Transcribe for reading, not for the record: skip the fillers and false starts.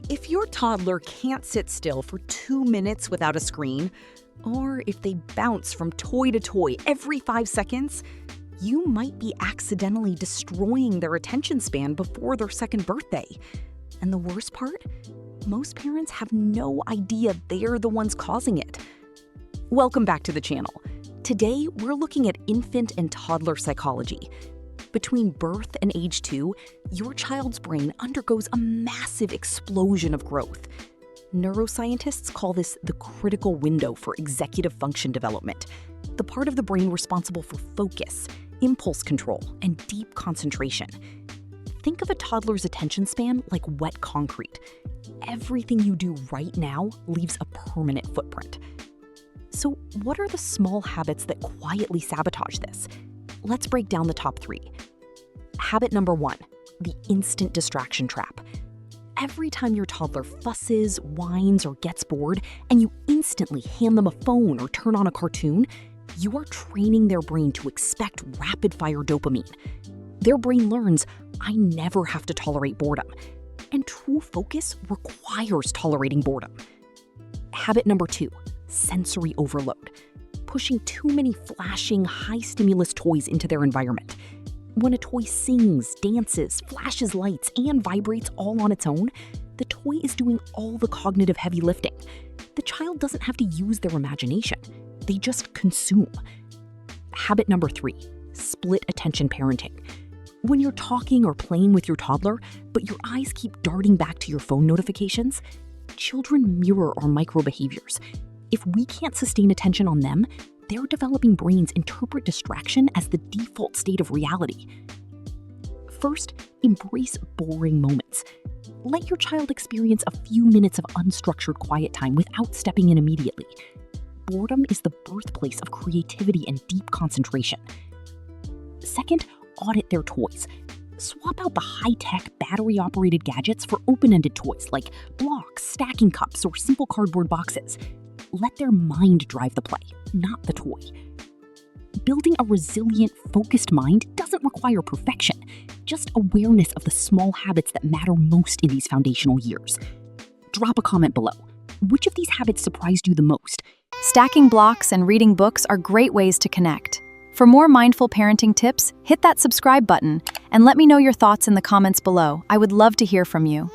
If your toddler can't sit still for 2 minutes without a screen, or if they bounce from toy to toy every 5 seconds, you might be accidentally destroying their attention span before their second birthday. And the worst part? Most parents have no idea they're the ones causing it. Welcome back to the channel. Today, we're looking at infant and toddler psychology. Between birth and age 2, your child's brain undergoes a massive explosion of growth. Neuroscientists call this the critical window for executive function development, the part of the brain responsible for focus, impulse control, and deep concentration. Think of a toddler's attention span like wet concrete. Everything you do right now leaves a permanent footprint. So, what are the small habits that quietly sabotage this? Let's break down the top 3. Habit number 1, the instant distraction trap. Every time your toddler fusses, whines, or gets bored, and you instantly hand them a phone or turn on a cartoon, you are training their brain to expect rapid-fire dopamine. Their brain learns, I never have to tolerate boredom. And true focus requires tolerating boredom. Habit number 2, sensory overload. Pushing too many flashing, high-stimulus toys into their environment. When a toy sings, dances, flashes lights, and vibrates all on its own, the toy is doing all the cognitive heavy lifting. The child doesn't have to use their imagination. They just consume. Habit number 3, split attention parenting. When you're talking or playing with your toddler, but your eyes keep darting back to your phone notifications, children mirror our micro-behaviors. If we can't sustain attention on them, their developing brains interpret distraction as the default state of reality. First, embrace boring moments. Let your child experience a few minutes of unstructured quiet time without stepping in immediately. Boredom is the birthplace of creativity and deep concentration. Second, audit their toys. Swap out the high-tech, battery-operated gadgets for open-ended toys like blocks, stacking cups, or simple cardboard boxes. Let their mind drive the play, not the toy. Building a resilient, focused mind doesn't require perfection, just awareness of the small habits that matter most in these foundational years. Drop a comment below. Which of these habits surprised you the most? Stacking blocks and reading books are great ways to connect. For more mindful parenting tips, hit that subscribe button and let me know your thoughts in the comments below. I would love to hear from you.